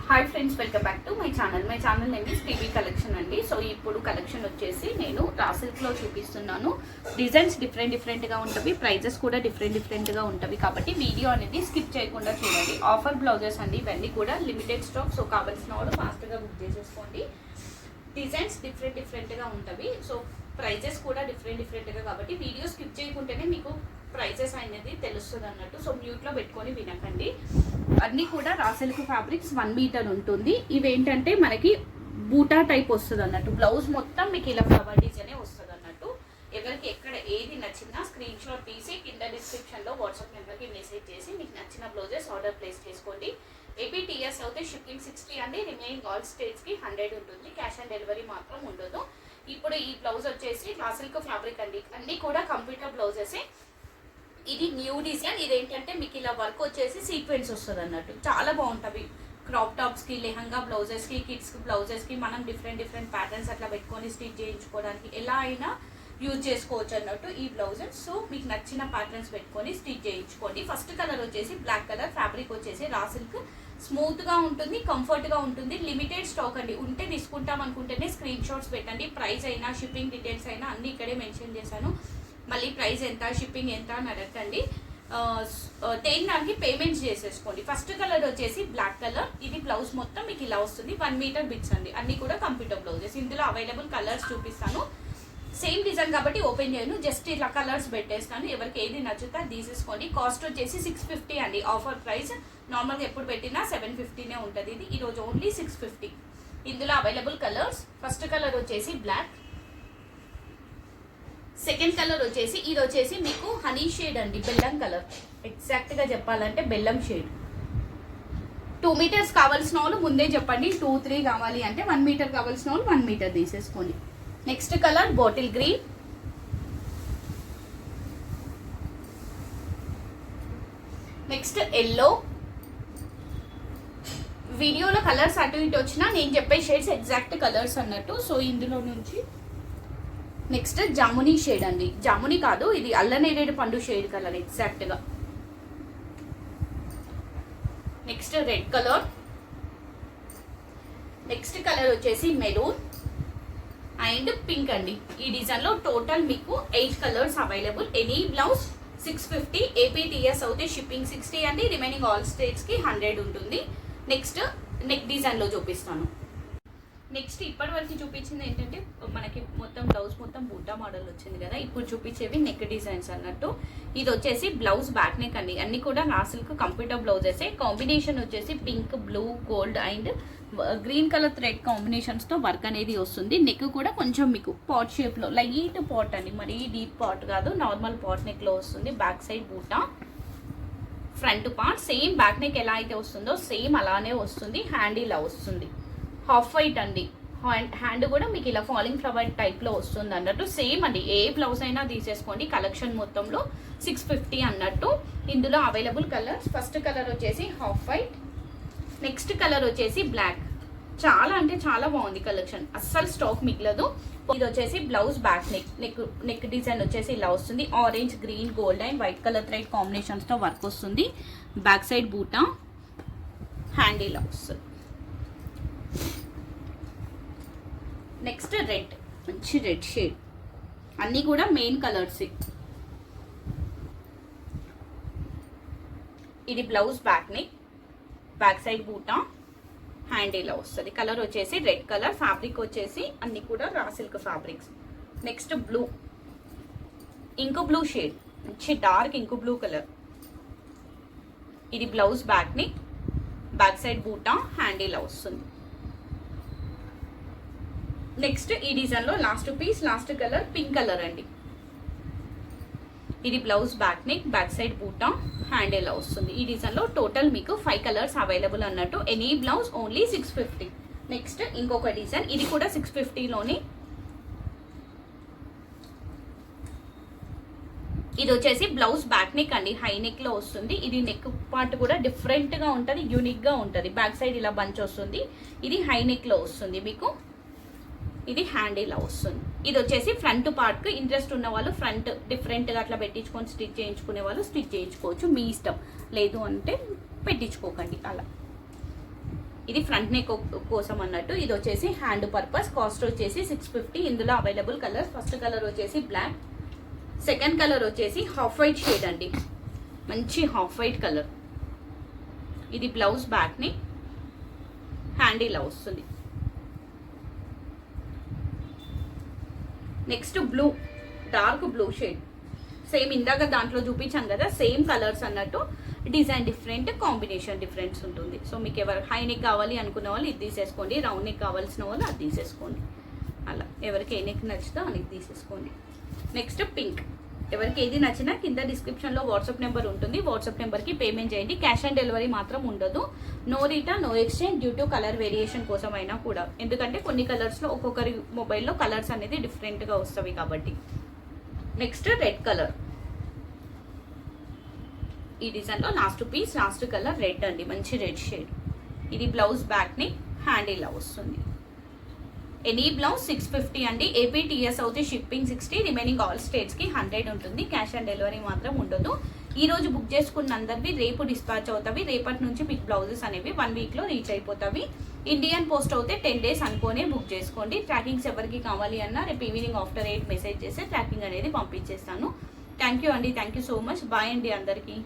Hi friends, welcome back to my channel name is TV collection అండి. So ఇప్పుడు collection వచ్చేసి నేను రా సిల్క్లో చూపిస్తున్నాను. డిజైన్స్ డిఫరెంట్గా ఉంటుంది, ప్రైజెస్ కూడా డిఫరెంట్గా ఉంటుంది. కాబట్టి వీడియో అనేది స్కిప్ చేయకుండా చూడండి. ఆఫర్ బ్లౌజెస్ అండి, ఇవన్నీ కూడా లిమిటెడ్ స్టాక్. సో కావాల్సిన వాళ్ళు ఫాస్ట్గా బుక్ చేసేసుకోండి. డిజైన్స్ డిఫరెంట్గా ఉంటుంది. సో ప్రైజెస్ కూడా డిఫరెంట్గా, కాబట్టి వీడియో స్కిప్ చేయకుంటేనే మీకు ప్రైజెస్ అనేది తెలుస్తుంది అన్నట్టు. సో మ్యూట్లో పెట్టుకొని వినకండి. అన్నీ కూడా రా సిల్క్ ఫ్యాబ్రిక్స్ 1 మీటర్ ఉంటుంది. ఇవేంటంటే మనకి బూటా టైప్ వస్తుంది అన్నట్టు. బ్లౌజ్ మొత్తం మీకు ఇలా ఫ్లవర్ డిజైనే వస్తుంది అన్నట్టు. ఎవరికి ఎక్కడ ఏది నచ్చినా స్క్రీన్ షాట్ తీసి కింద డిస్క్రిప్షన్లో వాట్సాప్ నెంబర్కి మెసేజ్ చేసి మీకు నచ్చిన బ్లౌజెస్ ఆర్డర్ ప్లేస్ చేసుకోండి. APTS అయితే షిప్పింగ్ 60 అండి. రిమైనింగ్ ఆల్ స్టేట్స్కి 100 ఉంటుంది. క్యాష్ ఆన్ డెలివరీ మాత్రం ఉండదు. ఇప్పుడు ఈ బ్లౌజ్ వచ్చేసి రా సిల్క్ ఫ్యాబ్రిక్ అండి. అన్నీ కూడా కంప్యూటర్ బ్లౌజెసే. ఇది న్యూ డిజైన్. ఇదేంటంటే మీకు ఇలా వర్క్ వచ్చేసి సీక్వెన్స్ వస్తుంది అన్నట్టు. చాలా బాగుంటుంది. క్రాప్ టాప్స్కి, లెహంగా బ్లౌజెస్కి, కిడ్స్కి బ్లౌజెస్కి మనం డిఫరెంట్ ప్యాటర్న్స్ అట్లా పెట్టుకొని స్టిచ్ చేయించుకోవడానికి ఎలా అయినా యూజ్ చేసుకోవచ్చు అన్నట్టు ఈ బ్లౌజెస్. సో మీకు నచ్చిన ప్యాటర్న్స్ పెట్టుకొని స్టిచ్ చేయించుకోండి. ఫస్ట్ కలర్ వచ్చేసి బ్లాక్ కలర్. ఫ్యాబ్రిక్ వచ్చేసి రా సిల్క్. స్మూత్గా ఉంటుంది, కంఫర్ట్గా ఉంటుంది. లిమిటెడ్ స్టాక్ అండి. ఉంటే తీసుకుంటాం అనుకుంటేనే స్క్రీన్ షాట్స్ పెట్టండి. ప్రైస్ అయినా షిప్పింగ్ డీటెయిల్స్ అయినా అన్నీ ఇక్కడే మెన్షన్ చేశాను. మళ్ళీ ప్రైస్ ఎంత, షిప్పింగ్ ఎంత అని అడగండి. దానికి పేమెంట్స్ చేసేసుకోండి. ఫస్ట్ కలర్ వచ్చేసి బ్లాక్ కలర్. ఇది బ్లౌజ్ మొత్తం మీకు ఇలా వస్తుంది. 1 మీటర్ బిట్స్ అండి. అన్నీ కూడా కంప్యూటర్ బ్లౌజెస్. ఇందులో అవైలబుల్ కలర్స్ చూపిస్తాను. సేమ్ డిజైన్ కాబట్టి ఓపెన్ చేయను, జస్ట్ ఇలా కలర్స్ పెట్టేస్తాను. ఎవరికి ఏది నచ్చుతా తీసేసుకోండి. కాస్ట్ వచ్చేసి 650 అండి. Offer price. నార్మల్గా ఎప్పుడు పెట్టినా 750నే ఉంటుంది. ఇది ఈరోజు ఓన్లీ 650. ఇందులో అవైలబుల్ కలర్స్. ఫస్ట్ కలర్ వచ్చేసి బ్లాక్. సెకండ్ కలర్ వచ్చేసి ఇది వచ్చేసి మీకు హనీ షేడ్ అండి, బెల్లం కలర్. ఎగ్జాక్ట్గా చెప్పాలంటే బెల్లం షేడ్. 2 మీటర్స్ కావాల్సిన వాళ్ళు ముందే చెప్పండి. 2, 3 కావాలి అంటే 1 మీటర్ కావాల్సిన వాళ్ళు 1 మీటర్ తీసేసుకోండి. Next colour bottle green. Next yellow. వీడియోలో కలర్స్ అటు ఇటు వచ్చినా నేను చెప్పే షేడ్స్ ఎగ్జాక్ట్ కలర్స్ అన్నట్టు. సో ఇందులో నుంచి నెక్స్ట్ జామునీ షేడ్ అండి. జామునీ కాదు, ఇది అల్లనేరేడు పండు షేడ్ కలర్ ఎగ్జాక్ట్గా. Next red colour. Next colour వచ్చేసి మెరూన్ అండ్ పింక్ అండి. ఈ డిజైన్లో టోటల్ మీకు 8 colours available. Any blouse 650. APTS అయితే షిప్పింగ్ 60 అండి. రిమైనింగ్ ఆల్ స్టేట్స్కి 100 ఉంటుంది. నెక్స్ట్ నెక్ డిజైన్లో చూపిస్తాను. నెక్స్ట్ ఇప్పటి వరకు చూపించింది ఏంటంటే మనకి మొత్తం బ్లౌజ్ మొత్తం బూటా మోడల్ వచ్చింది కదా. ఇప్పుడు చూపించేవి నెక్ డిజైన్స్ అన్నట్టు. ఇది వచ్చేసి బ్లౌజ్ బ్యాక్ నెక్ అండి. అన్ని కూడా రా సిల్క్ కంప్యూటర్ బ్లౌజెసే. కాంబినేషన్ వచ్చేసి pink, blue, gold and green colour thread కాంబినేషన్స్తో వర్క్ అనేది వస్తుంది. నెక్ కూడా కొంచెం మీకు పాట్ షేప్లో, లైట్ పాట్ అండి, మరీ డీప్ పాట్ కాదు, నార్మల్ పాట్ నెక్లో వస్తుంది. బ్యాక్ సైడ్ బూటా, front part same back neck ఎలా అయితే వస్తుందో సేమ్ అలానే వస్తుంది. హ్యాండ్ ఇలా వస్తుంది. హాఫ్ వైట్ అండి. హ్యాండ్ కూడా మీకు ఇలా ఫాలింగ్ ఫ్లవర్ టైప్లో వస్తుంది అన్నట్టు. సేమ్ అండి, ఏ బ్లౌజ్ అయినా తీసేసుకోండి. కలెక్షన్ మొత్తంలో 650 అన్నట్టు. ఇందులో అవైలబుల్ కలర్స్. ఫస్ట్ కలర్ వచ్చేసి హాఫ్ వైట్. నెక్స్ట్ కలర్ వచ్చేసి బ్లాక్. చాలా అంటే చాలా బాగుంది కలెక్షన్, అస్సలు స్టాక్ మిగలదు. ఇది వచ్చేసి బ్లౌజ్ బ్యాక్ నెక్ డిజైన్ వచ్చేసి ఇలా వస్తుంది. Orange, green, gold and white colour thread కాంబినేషన్స్తో వర్క్ వస్తుంది. బ్యాక్ సైడ్ బూటా, హ్యాండ్ ఇలా వస్తుంది. నెక్స్ట్ రెడ్, మంచి రెడ్ షేడ్. అన్నీ కూడా మెయిన్ కలర్స్. ఇది blouse back neck, back side బూటా, హ్యాండ్ ఇలా వస్తుంది. కలర్ వచ్చేసి రెడ్ కలర్. ఫ్యాబ్రిక్ వచ్చేసి అన్ని కూడా raw silk fabrics. Next blue, ink blue shade, మంచి డార్క్ ఇంకు బ్లూ కలర్. ఇది blouse back neck, back side బూటా, హ్యాండ్ ఇలా వస్తుంది. నెక్స్ట్ ఈ డిజైన్లో last piece, last colour pink colour అండి. ఇది blouse back neck, back side బూటా, హ్యాండ్ ఇలా వస్తుంది. ఈ డిజైన్లో టోటల్ మీకు 5 కలర్స్ అవైలబుల్ అన్నట్టు. Any blouse only 650. నెక్స్ట్ ఇంకొక డిజైన్, ఇది కూడా 650లోని. ఇది వచ్చేసి బ్లౌజ్ బ్యాక్ నెక్ అండి, హై నెక్లో వస్తుంది. ఇది నెక్ పార్ట్ కూడా డిఫరెంట్గా ఉంటుంది, యూనిక్గా ఉంటుంది. బ్యాక్ సైడ్ ఇలా బంచ్ వస్తుంది. ఇది హై నెక్లో వస్తుంది మీకు. ఇది హ్యాండ్ ఇలా వస్తుంది. ఇది వచ్చేసి ఫ్రంట్ పార్ట్కి ఇంట్రెస్ట్ ఉన్న వాళ్ళు ఫ్రంట్ డిఫరెంట్గా అట్లా పెట్టించుకొని స్టిచ్ చేయించుకునే వాళ్ళు స్టిచ్ చేయించుకోవచ్చు, మీ ఇష్టం. లేదు అంటే పెట్టించుకోకండి అలా. ఇది ఫ్రంట్ నెక్ కోసం అన్నట్టు. ఇది వచ్చేసి హ్యాండ్ పర్పస్. కాస్ట్ వచ్చేసి 650. ఇందులో అవైలబుల్ కలర్స్, ఫస్ట్ కలర్ వచ్చేసి బ్లాక్, సెకండ్ కలర్ వచ్చేసి హాఫ్ వైట్ షేడ్ అండి, మంచి హాఫ్ వైట్ కలర్. ఇది బ్లౌజ్ బ్యాక్ ని, హ్యాండ్ ఇలా వస్తుంది. Next blue, dark blue shade, same ఇందాక దాంట్లో చూపించాను కదా సేమ్ కలర్స్ అన్నట్టు, డిజైన్ డిఫరెంట్, కాంబినేషన్ డిఫరెన్స్ ఉంటుంది. సో మీకు ఎవరు హై నెక్ కావాలి అనుకున్న వాళ్ళు ఇది తీసేసుకోండి, రౌండ్ నెక్ కావాల్సిన వాళ్ళు అది తీసేసుకోండి. అలా ఎవరికి ఏ నెక్ నచ్చితే ఆ నెక్ తీసేసుకోండి. నెక్స్ట్ పింక్, ఎవరికి ఏది నచ్చినా కింద డిస్క్రిప్షన్లో వాట్సాప్ నెంబర్ ఉంటుంది, వాట్సాప్ నెంబర్కి పేమెంట్ చేయండి. క్యాష్ ఆన్ డెలివరీ మాత్రం ఉండదు. No return, no exchange due to colour variation కోసం అయినా కూడా, ఎందుకంటే కొన్ని కలర్స్లో ఒక్కొక్కరి మొబైల్లో కలర్స్ అనేది డిఫరెంట్గా వస్తాయి కాబట్టి. నెక్స్ట్ రెడ్ కలర్, ఈ డిజైన్లో last piece, last colour red అండి, మంచి రెడ్ షేడ్. ఇది బ్లౌజ్ బ్యాక్ని, హ్యాండ్ ఇలా వస్తుంది. ఎనీ బ్లౌజ్ 650 అండి. ఏపీటీఎస్ అయితే షిప్పింగ్ 60, రిమైనింగ్ ఆల్ స్టేట్స్కి 100 ఉంటుంది. క్యాష్ ఆన్ డెలివరీ మాత్రం ఉండదు. ఈ రోజు బుక్ చేసుకున్న అందరివి రేపు డిస్పాచ్ అవుతాయి. రేపటి నుంచి మీకు బ్లౌజెస్ అనేవి 1 వీక్లో రీచ్ అయిపోతాయి. ఇండియన్ పోస్ట్ అయితే 10 డేస్ అనుకోనే బుక్ చేసుకోండి. ట్రాకింగ్స్ ఎవరికి కావాలి అన్నా రేపు ఈవినింగ్ ఆఫ్టర్ 8 మెసేజ్ చేస్తే ట్రాకింగ్ అనేది పంపించేస్తాను. థ్యాంక్ యూ అండి, thank you so much. Bye అండి అందరికీ.